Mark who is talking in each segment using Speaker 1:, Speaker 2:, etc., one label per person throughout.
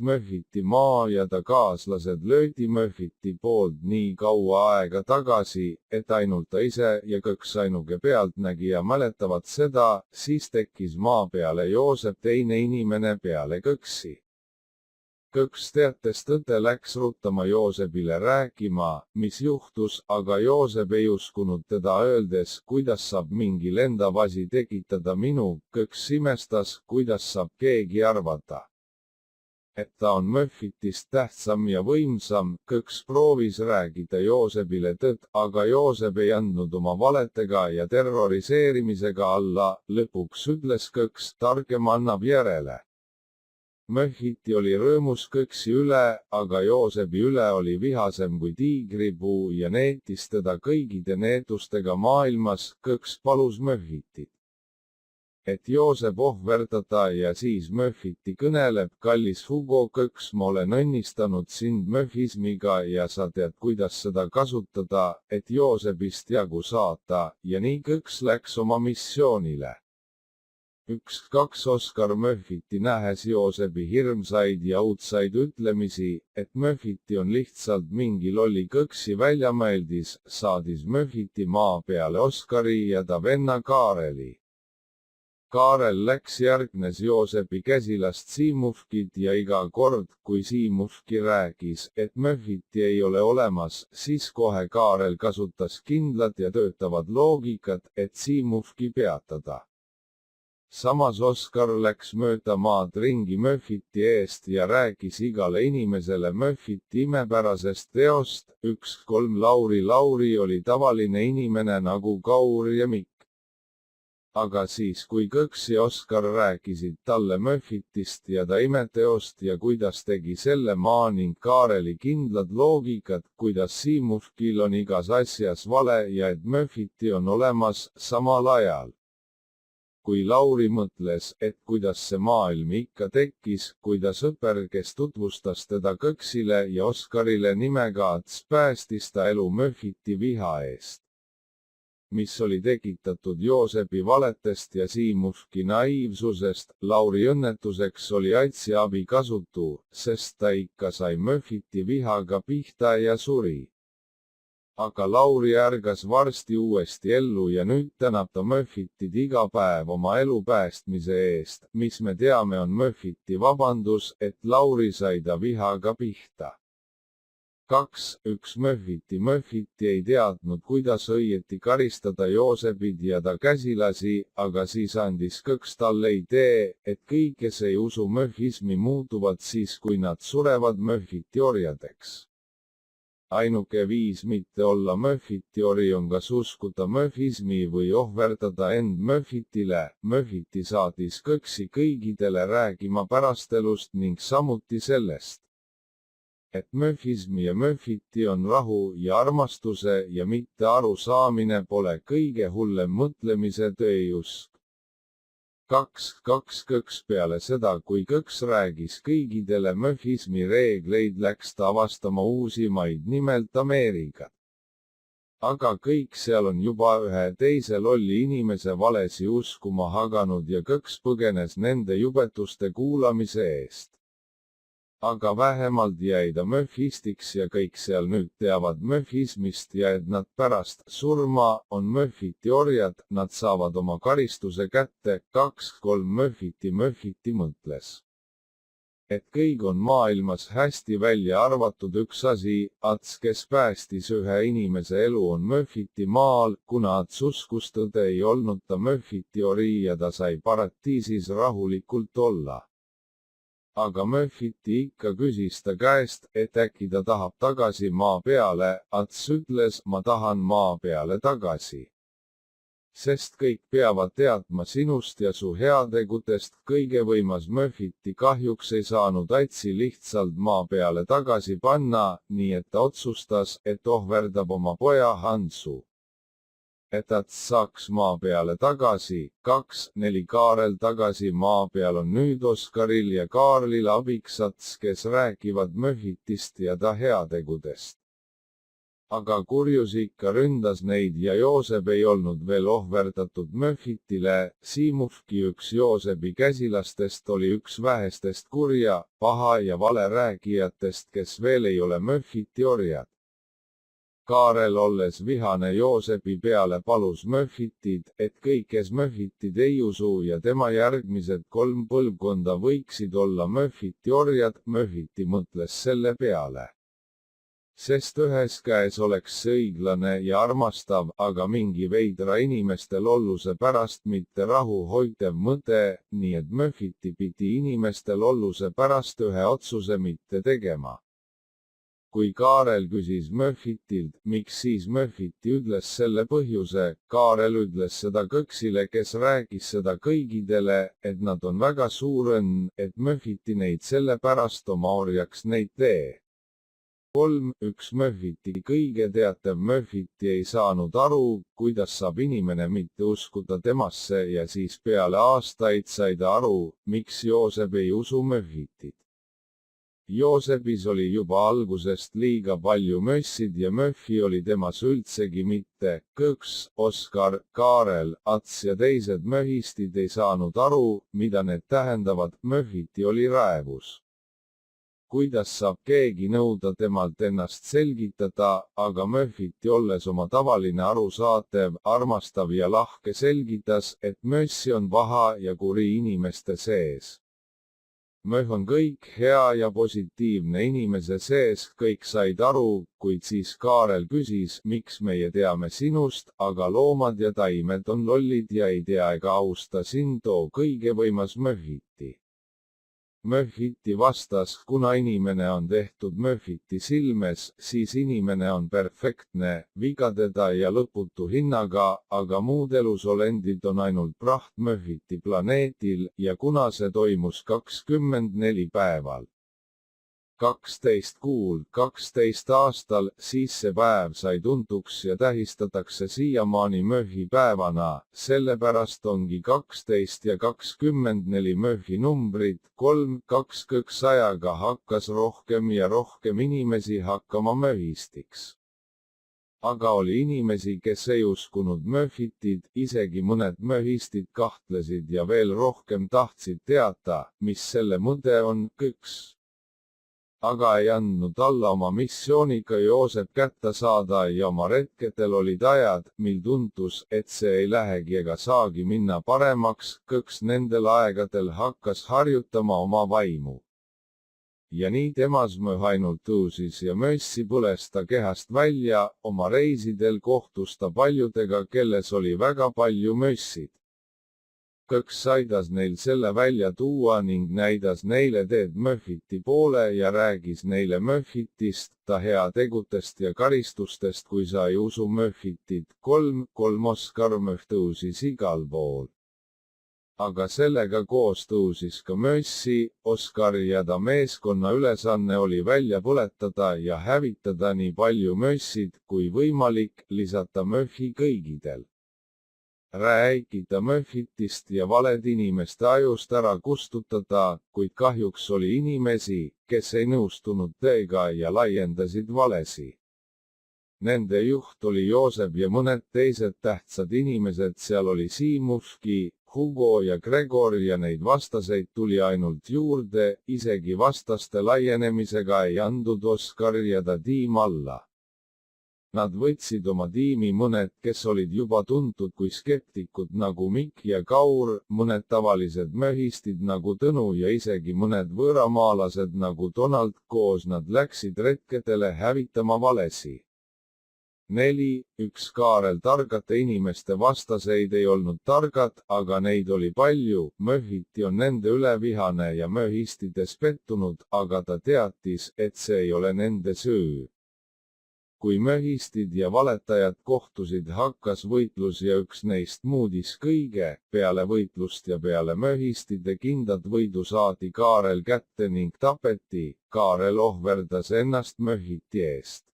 Speaker 1: Möhviti maa ja ta kaaslased löödi Möhviti poolt nii kaua aega tagasi, et ainult ta ise ja Kõks ainuke pealtnägija mäletavad seda, siis tekkis maa peale Joosep teine inimene peale Kõksi. Kõks teates tõde läks ruttama Joosepile rääkima, mis juhtus, aga Joosep ei uskunud teda öeldes, kuidas saab mingi lendav asi tekitada minu. Kõks imestas, kuidas saab keegi arvata, et ta on Möhvitist tähtsam ja võimsam. Kõks proovis rääkida Joosepile tõtt, aga Joosep ei andnud oma valetega ja terroriseerimisega alla. Lõpuks ütles Kõks, targem annab järele. Möhviti oli rõõmus Kõksi üle, aga Joosepi üle oli vihasem kui tiigripuu ja neetis teda kõigide neetustega maailmas. Kõks palus Möhvitit, et Joosep ohverdada ja siis Möhviti kõneleb, kallis Hugo Kõks, ma olen õnnistanud sind möhvismiga ja sa tead, kuidas seda kasutada, et Joosepist jagu saata, ja nii Kõks läks oma missioonile. 1-2 Oskar Möhviti nähes Joosepi hirmsaid ja õudsaid ütlemisi, et Möhviti on lihtsalt mingi lolli Kõksi väljameeldis, saadis Möhviti maa peale Oskari ja ta venna Kaareli. Kaarel läks järgnes Joosepi käsilast Siimufkit ja iga kord, kui Siimufki rääkis, et Möhviti ei ole olemas, siis kohe Kaarel kasutas kindlat ja töötavat loogikat, et Siimufki peatada. Samas Oskar läks mööda maad ringi Möhviti eest ja rääkis igale inimesele Möhviti imepärasest teost. 1-3 Lauri oli tavaline inimene nagu Kaur ja Mikk. Aga siis, kui Kõks ja Oskar rääkisid talle Möhvitist ja ta imeteost ja kuidas tegi selle maa ning Kaareli kindlad loogikat, kuidas Siimufkil on igas asjas vale ja et Möhviti on olemas samal ajal. Kui Lauri mõtles, et kuidas see maailm ikka tekkis, kui ta sõber, kes tutvustas teda Kõksile ja Oskarile nimega Ats, päästis ta elu Möhviti viha eest, mis oli tekitatud Joosepi valetest ja Siimufki naiivsusest. Lauri õnnetuseks oli Atsi abi kasutu, sest ta ikka sai Möhviti vihaga pihta ja suri. Aga Lauri ärgas varsti uuesti ellu ja nüüd tänab ta Möhvitit iga päev oma elu päästmise eest, mis me teame on Möhviti vabandus, et Lauri sai ta vihaga pihta. 2-1 Möhviti ei teadnud, kuidas õieti karistada Joosepit ja ta käsilasi, aga siis andis Kõks talle idee, et kõik, kes ei usu möhvismi, muutuvad siis, kui nad surevad Möhviti orjadeks. Ainuke viis mitte olla Möhviti ori on kas uskuda möhvismi või ohverdada end Möhvitile. Möhviti saatis Kõksi kõigidele räägima pärastelust ning samuti sellest, et möhvismi ja Möhviti on rahu ja armastuse ja mitte arusaamine pole kõige hullem mõtlemise tööjusk. 2-2 Kõks peale seda, kui Kõks räägis kõigidele möhvismi reegleid, läks ta avastama uusimaid, nimelt Ameerikat. Aga kõik seal on juba ühe teise lolli inimese valesi uskuma hakanud ja Kõks põgenes nende jubetuste kuulamise eest. Aga vähemalt jäi ta möhvistiks ja kõik seal nüüd teavad möhvismist ja et nad pärast surma on Möhviti orjad, nad saavad oma karistuse kätte. 2-3 Möhviti mõtles, et kõik on maailmas hästi välja arvatud üks asi, Ats, kes päästis ühe inimese elu, on Möhviti maal, kuna Ats uskus tõde, ei olnud ta Möhviti ori ja ta sai paratiisis rahulikult olla. Aga Möhviti ikka küsis ta käest, et äkki ta tahab tagasi maa peale. Ats ütles, ma tahan maa peale tagasi, sest kõik peavad teadma sinust ja su heategudest. Kõigevõimas Möhviti kahjuks ei saanud Atsi lihtsalt maa peale tagasi panna, nii et ta otsustas, et ohverdab oma poja Hansu, et Ats saaks maa peale tagasi. 2-4 Kaarel tagasi maa peal on nüüd Oskaril ja Kaarlil abiks Ats, kes räägivad Möhvitist ja ta heategudest. aga kurjus ikka ründas neid ja Joosep ei olnud veel ohverdatud Möhhitile. Siimufki üks Joosepi käsilastest oli üks vähestest kurja, paha ja vale räägijatest, kes veel ei ole Möhhiti orjad. Kaarel, olles vihane Joosepi peale, palus Möhhitit, et kõik, kes Möhhitit ei usu ja tema järgmised 3 põlvkonda võiksid olla Möhhiti orjad. Möhhiti mõtles selle peale, sest ühes käes oleks see õiglane ja armastav, aga mingi veidra inimeste lolluse pärast mitte rahu hoidev mõte, nii et Möhhiti pidi inimeste lolluse pärast ühe otsuse mitte tegema. Kui Kaarel küsis Möhhitilt, miks, siis Möhhiti ütles selle põhjuse. Kaarel ütles seda Kõksile, kes rääkis seda kõigidele, et nad on väga suur õnn, et Möhhiti neid selle pärast oma orjaks neid tee. 3. Üks Möhhiti kõige teatav Möhhiti ei saanud aru, kuidas saab inimene mitte uskuda temasse, ja siis peale aastaid sai ta aru, miks Joosep ei usu Möhhitit. Joosepis oli juba algusest liiga palju mössid ja Möhhi oli temas üldsegi mitte. Kõks, Oskar, Kaarel, Ats ja teised möhistid ei saanud aru, mida need tähendavad. Möhhiti oli raevus. Kuidas saab keegi nõuda temalt ennast selgitada, aga Möhhiti, olles oma tavaline arusaatev, armastav ja lahke, selgitas, et mössi on paha ja kuri inimeste sees. Möh on kõik hea ja positiivne inimese sees, kõik said aru, kuid siis Kaarel küsis, miks meie teame sinust, aga loomad ja taimed on lollid ja ei tea ega austa sind, too kõigevõimas Möhhiti. Möhhiti vastas, kuna inimene on tehtud Möhhiti silmes, siis inimene on perfektne, vigadeta ja lõputu hinnaga, aga muud elusolendid on ainult praht Möhhiti planeedil, ja kuna see toimus 24 päeval, 12 kuul, 12 aastal, siis see päev sai tuntuks ja tähistatakse siiamaani Möhhi päevana, sellepärast ongi 12 ja 24 Möhhi numbrid. 3, 2 kõksajaga hakkas rohkem ja rohkem inimesi hakkama möhistiks. Aga oli inimesi, kes ei uskunud Möhhitit, isegi mõned möhistid kahtlesid ja veel rohkem tahtsid teada, mis selle mõte on. Kõks aga ei andnud alla oma missiooniga Joosep kätte saada ja oma retketel olid ajad, mil tuntus, et see ei lähegi ega saagi minna paremaks. Kõks nendel aegadel hakkas harjutama oma vaimu. Ja nii temas Möh ainult tõusis ja mössi põles ta kehast välja. Oma reisidel kohtus ta paljudega, kelles oli väga palju mössid. Kõks aitas neil selle välja tuua ning näidas neile teed Möhhiti poole ja räägis neile Möhhitist, ta heategutest ja karistustest, kui sa ei usu Möhhitit. 3. Oskar Möh tõusis igal pool. Aga sellega koos tõusis ka mössi. Oskari ja ta meeskonna ülesanne oli välja põletada ja hävitada nii palju mössid kui võimalik, lisata Möhhi kõigidel. Rääkida Möhhitist ja valed inimeste ajust ära kustutada, kuid kahjuks oli inimesi, kes ei nõustunud tõega ja laiendasid valesi. Nende juht oli Joosep ja mõned teised tähtsad inimesed, seal oli Siimufki, Hugo ja Gregor ja neid vastaseid tuli ainult juurde, isegi vastaste laienemisega ei andnud Oskar ja ta tiim alla. Nad võtsid oma tiimi mõned, kes olid juba tuntud kui skeptikud nagu Mikk ja Kaur, mõned tavalised möhistid nagu Tõnu ja isegi mõned võõramaalased nagu Donald. Koos nad läksid retkedele hävitama valesi. 4. Üks Kaarel targate inimeste vastaseid ei olnud targad, aga neid oli palju. Möhhiti on nende üle vihane ja möhistides pettunud, aga ta teatis, et see ei ole nende süü. Kui möhistid ja valetajad kohtusid, hakkas võitlus ja üks neist muudis kõige. Peale võitlust ja peale möhistide kindlat võidu saadi Kaarel kätte ning tapeti. Kaarel ohverdas ennast Möhhiti eest.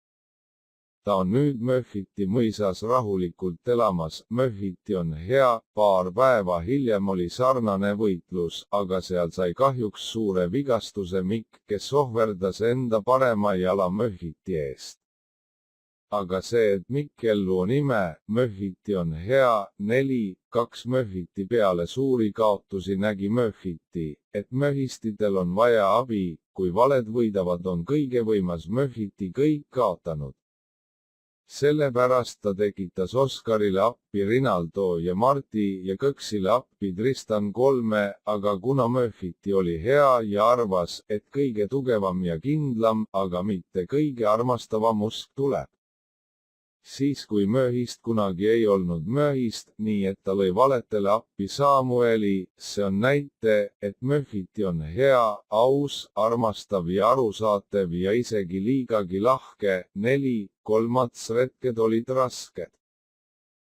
Speaker 1: Ta on nüüd Möhhiti mõisas rahulikult elamas. Möhhiti on hea. Paar päeva hiljem oli sarnane võitlus, aga seal sai kahjuks suure vigastuse Mikk, kes ohverdas enda parema jala Möhhiti eest. aga see, et Mikkellu on ime, Möhhiti on hea, 4, 2 Möhhiti peale suuri kaotusi nägi Möhhiti, et möhhistitel on vaja abi, kui valed võidavad on kõige võimas Möhhiti kõik kaotanud. Sellepärast ta tekitas Oskarile appi Rinaldo ja Marti ja Kõksile appi Tristan 3, aga kuna Möhhiti oli hea ja arvas, et kõige tugevam ja kindlam, aga mitte kõige armastavam usk tuleb. Siis kui Möhhist kunagi ei olnud Möhhist, nii et ta lõi valetele appi Samueli, see on näite, et Möhhiti on hea, aus, armastav ja arusaatev ja isegi liigagi lahke, 4, 3 retked olid rasked.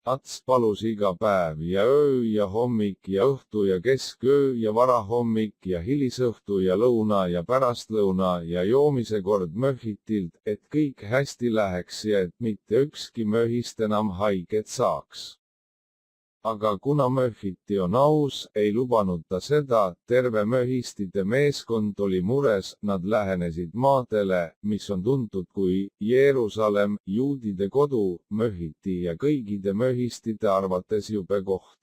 Speaker 1: Ats palus iga päev ja öö ja hommik ja õhtu ja kesköö ja varahommik ja hilisõhtu ja lõuna ja pärastlõuna ja joomise kord Möhhitilt, et kõik hästi läheks ja et mitte ükski Möhhist enam haiget saaks. Aga kuna Möhhiti on aus, ei lubanud ta seda, terve möhhistide meeskond oli mures, nad lähenesid maadele, mis on tuntud kui Jeruusalemm, juudide kodu, Möhhiti ja kõigide möhhistide arvates jube koht.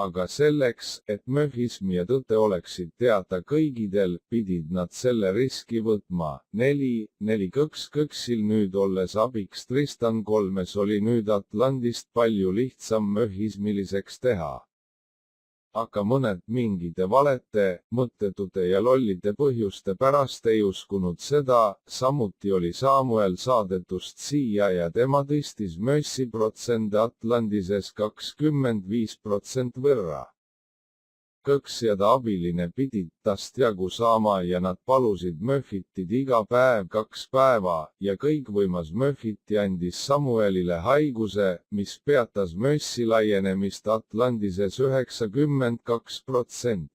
Speaker 1: Aga selleks, et möhhism ja tõde oleksid teada kõigidel, pidid nad selle riski võtma. 4 Kõksil nüüd olles abiks Tristan 3 oli nüüd Atlandist palju lihtsam möhhismiliseks teha. Aga mõned mingite valete, mõttetute ja lollide põhjuste pärast ei uskunud seda, samuti oli Samuel saadetust siia ja tema tõstis mössi protsente Atlandises 25% võrra. Kõks ja ta abiline pidid tast jagu saama ja nad palusid Möhhitid iga päev 2 päeva ja kõikvõimas Möhhiti andis Samuelile haiguse, mis peatas mössi laienemist Atlandises 92%.